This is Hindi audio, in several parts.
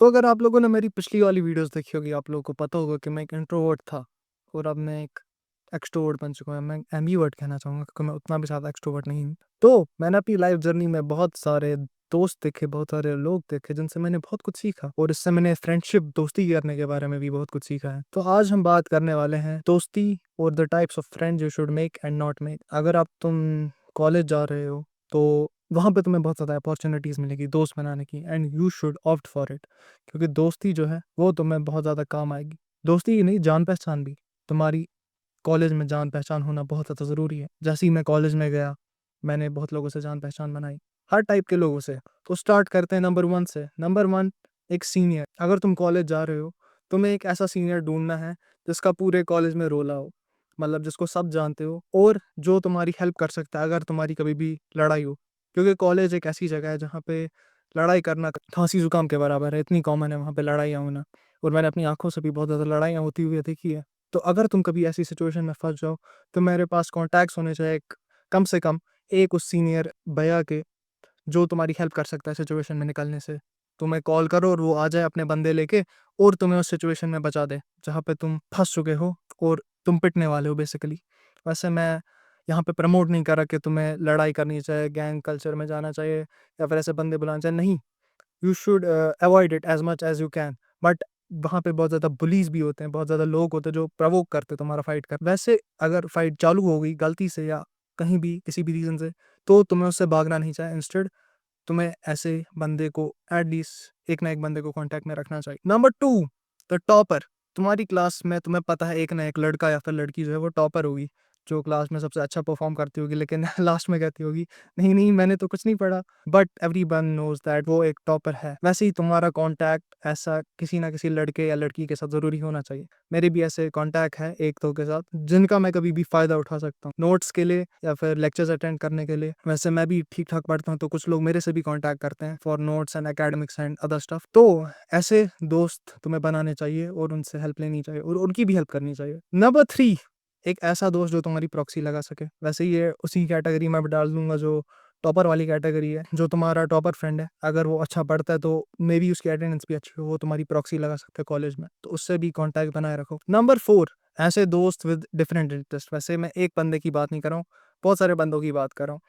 तो अगर आप लोगों ने मेरी पिछली वाली वीडियोस देखी होगी, आप लोगों को पता होगा कि मैं एक इंट्रोवर्ट था और अब मैं एक एक्सट्रोवर्ट बन चुका हूँ। मैं एम्बीवर्ट कहना चाहूँगा क्योंकि मैं उतना भी ज़्यादा एक्सट्रोवर्ट नहीं हूँ। तो मैंने अपनी लाइफ जर्नी में बहुत सारे दोस्त देखे, बहुत सारे लोग देखे जिनसे मैंने बहुत कुछ सीखा और इससे मैंने फ्रेंडशिप, दोस्ती करने के बारे में भी बहुत कुछ सीखा है। तो आज हम बात करने वाले हैं दोस्ती और the types of friends you should make and not make. अगर तुम कॉलेज जा रहे हो तो वहाँ पे तुम्हें बहुत ज़्यादा अपॉर्चुनिटीज़ मिलेगी दोस्त बनाने की and you should opt for it, क्योंकि दोस्ती जो है वो तुम्हें बहुत ज़्यादा काम आएगी। दोस्ती ही नहीं, जान पहचान भी। तुम्हारी कॉलेज में जान पहचान होना बहुत ज़्यादा ज़रूरी है। जैसे ही मैं कॉलेज में गया, मैंने बहुत लोगों से जान पहचान बनाई, हर टाइप के लोगों से। तो स्टार्ट करते हैं नंबर वन से। नंबर वन, एक सीनियर। अगर तुम कॉलेज जा रहे हो, तुम्हें एक ऐसा सीनियर ढूंढना है जिसका पूरे कॉलेज में रोला हो, मतलब जिसको सब जानते हो और जो तुम्हारी हेल्प कर सकता है अगर तुम्हारी कभी भी लड़ाई हो। क्योंकि कॉलेज एक ऐसी जगह है जहाँ पे लड़ाई करना खांसी जुकाम के बराबर है, इतनी कॉमन है वहाँ पे लड़ाइयाँ होना। और मैंने अपनी आंखों से भी बहुत ज़्यादा लड़ाइयाँ होती हुई देखी है। तो अगर तुम कभी ऐसी सिचुएशन में फंस जाओ तो मेरे पास कॉन्टैक्ट्स होने चाहिए, कम से कम एक उस सीनियर भैया के, जो तुम्हारी हेल्प कर सकता है सिचुएशन में निकलने से। तुम्हें कॉल करो और वो आ जाए अपने बंदे लेके और तुम्हें उस सिचुएशन में बचा दे जहाँ पे तुम फंस चुके हो और तुम पिटने वाले हो बेसिकली। वैसे मैं यहाँ पे प्रमोट नहीं कर रहा कि तुम्हें लड़ाई करनी चाहिए, गैंग कल्चर में जाना चाहिए या फिर ऐसे बंदे बुलाने चाहिए, नहीं। You should avoid it as much as you can. But वहाँ पे बहुत ज़्यादा बुलीज भी होते हैं, बहुत ज़्यादा लोग होते हैं जो प्रवोक करते हैं तुम्हारा फाइट कर। वैसे अगर फाइट चालू हो गई गलती से या कहीं भी किसी भी रीज़न से, तो तुम्हें उससे भागना नहीं चाहिए। इंस्टेड तुम्हें ऐसे बंदे को एटलीस्ट एक ना एक बंदे को कांटेक्ट में रखना चाहिए। Number two, the topper. तुम्हारी क्लास में तुम्हें पता है एक ना एक लड़का या फिर लड़की जो है वो टॉपर होगी, जो क्लास में सबसे अच्छा परफॉर्म करती होगी, लेकिन लास्ट में कहती होगी नहीं नहीं मैंने तो कुछ नहीं पढ़ा। But everyone knows that वो एक टॉपर है। वैसे ही तुम्हारा कॉन्टैक्ट ऐसा किसी ना किसी लड़के या लड़की के साथ जरूरी होना चाहिए। मेरे भी ऐसे कॉन्टैक्ट है एक दो के साथ जिनका मैं कभी भी फायदा उठा सकता हूँ, नोट्स के लिए या फिर लेक्चर्स अटेंड करने के लिए। वैसे मैं भी ठीक ठाक पढ़ता हूँ तो कुछ लोग मेरे से भी कॉन्टैक्ट करते हैं for notes and academics and other stuff. तो ऐसे दोस्त तुम्हें बनाने चाहिए और उनसे हेल्प लेनी चाहिए और उनकी भी हेल्प करनी चाहिए। नंबर थ्री, एक ऐसा दोस्त जो तुम्हारी प्रॉक्सी लगा सके। वैसे ये उसी कैटेगरी में डाल दूंगा जो टॉपर वाली कैटेगरी है। जो तुम्हारा टॉपर फ्रेंड है, अगर वो अच्छा पढ़ता है तो मे बी उसकी अटेंडेंस भी अच्छी हो, वो तुम्हारी प्रॉक्सी लगा सकते हैं कॉलेज में, तो उससे भी कांटेक्ट बनाए रखो। नंबर फोर, ऐसे दोस्त विद डिफरेंट इंटरेस्ट। वैसे मैं एक बंदे की बात नहीं कर रहा हूँ, बहुत सारे बंदों की बात कर रहा हूँ।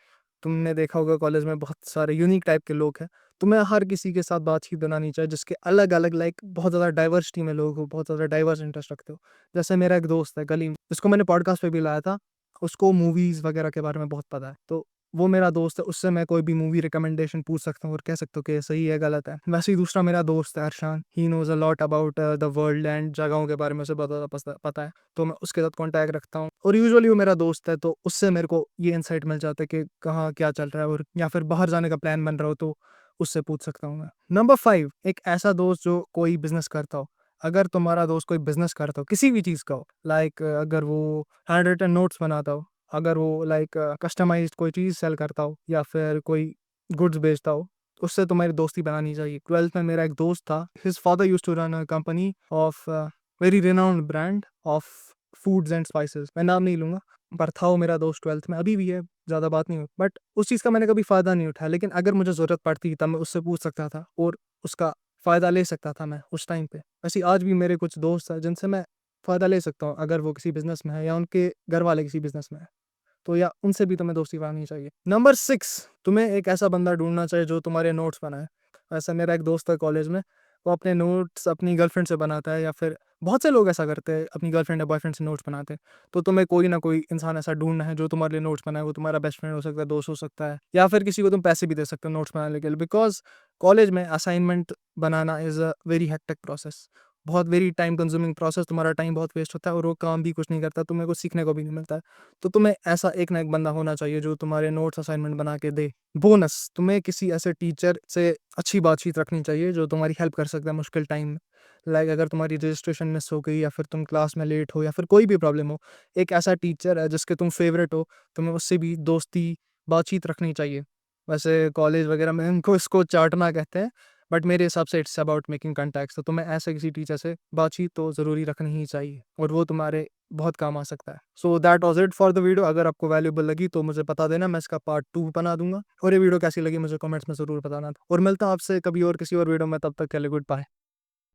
तुमने देखा होगा कॉलेज में बहुत सारे यूनिक टाइप के लोग हैं। तुम्हें हर किसी के साथ बातचीत बनानी चाहिए जिसके अलग अलग लाइक बहुत ज़्यादा डाइवर्सिटी में लोग हो, बहुत ज़्यादा डाइवर्स इंटरेस्ट रखते हो। जैसे मेरा एक दोस्त है गली में, जिसको मैंने पॉडकास्ट पे भी लाया था। उसको मूवीज़ वगैरह के बारे में बहुत पता है, तो वो मेरा दोस्त है। उससे मैं कोई भी मूवी रिकमेंडेशन पूछ सकता हूँ और कह सकता हूँ कि ये सही है गलत है। वैसे ही दूसरा मेरा दोस्त है Arshan, he knows a lot about the world and जगहों के बारे में उसे बहुत ज़्यादा पता है, तो मैं उसके साथ कॉन्टैक्ट रखता हूँ। और यूजुअली वो मेरा दोस्त है तो उससे मेरे को ये इंसाइट मिल जाता है कि कहाँ क्या चल रहा है, और या फिर बाहर जाने का प्लान बन रहा हो तो उससे पूछ सकता हूँ मैं। नंबर फाइव, एक ऐसा दोस्त जो कोई बिजनेस करता हो। अगर तुम्हारा दोस्त कोई बिजनेस करता हो किसी भी चीज़ का हो, लाइक अगर वो हैंड रिटन नोट्स बनाता हो, अगर वो लाइक कस्टमाइज्ड कोई चीज़ सेल करता हो या फिर कोई गुड्स बेचता हो, उससे तुम्हारी दोस्ती बनानी चाहिए। 12th में मेरा एक दोस्त था, his father used to run a company of very renowned brand of foods and spices. मैं नाम नहीं लूँगा, पर था वो मेरा दोस्त 12th में, अभी भी है, ज़्यादा बात नहीं हुई। बट उस चीज़ का मैंने कभी फ़ायदा नहीं उठाया, लेकिन अगर मुझे ज़रूरत पड़ती तब मैं उससे पूछ सकता था और उसका फ़ायदा ले सकता था मैं उस टाइम पे। वैसे ही आज भी मेरे कुछ दोस्त हैं जिनसे मैं फ़ायदा ले सकता हूँ, अगर वो किसी बिज़नेस में है या उनके घर वाले किसी बिज़नेस में है, तो या उनसे भी तुम्हें दोस्ती बनानी चाहिए। नंबर सिक्स, तुम्हें एक ऐसा बंदा ढूंढना चाहिए जो तुम्हारे नोट्स बनाए। ऐसा मेरा एक दोस्त है कॉलेज में, वो अपने नोट्स अपनी गर्लफ्रेंड से बनाता है, या फिर बहुत से लोग ऐसा करते हैं, अपनी गर्लफ्रेंड या बॉयफ्रेंड से नोट्स बनाते हैं। तो तुम्हें कोई ना कोई इंसान ऐसा ढूंढना है जो तुम्हारे लिए नोट्स बनाए। वो तुम्हारा बेस्ट फ्रेंड हो सकता है, दोस्त हो सकता है, या फिर किसी को तुम पैसे भी दे सकते हो नोट्स बनाने के लिए। बिकॉज कॉलेज में assignment banana is a very hectic process, बहुत वेरी टाइम कंज्यूमिंग प्रोसेस। तुम्हारा टाइम बहुत वेस्ट होता है और वो काम भी कुछ नहीं करता, तुम्हें कुछ सीखने को भी नहीं मिलता है। तो तुम्हें ऐसा एक ना एक बंदा होना चाहिए जो तुम्हारे नोट्स असाइनमेंट बना के दे। बोनस, तुम्हें किसी ऐसे टीचर से अच्छी बातचीत रखनी चाहिए जो तुम्हारी हेल्प कर सकता है मुश्किल टाइम में। लाइक अगर तुम्हारी रजिस्ट्रेशन मिस हो गई या फिर तुम क्लास में लेट हो या फिर कोई भी प्रॉब्लम हो, एक ऐसा टीचर है जिसके तुम फेवरेट हो, तुम्हें उससे भी दोस्ती बातचीत रखनी चाहिए। वैसे कॉलेज वगैरह में इनको इसको चाटना कहते हैं, बट मेरे हिसाब से इट्स अबाउट मेकिंग कॉन्टैक्ट्स। तो तुम्हें ऐसे किसी टीचर से बातचीत तो ज़रूरी रखनी ही चाहिए और वो तुम्हारे बहुत काम आ सकता है। So that was it for the video. अगर आपको वैल्यूएबल लगी तो मुझे बता देना, मैं इसका पार्ट 2 बना दूंगा। और ये वीडियो कैसी लगी मुझे कमेंट्स में ज़रूर बताना। और मिलता हूँ आपसे कभी और किसी और वीडियो में, तब तक के लिए गुड बाय।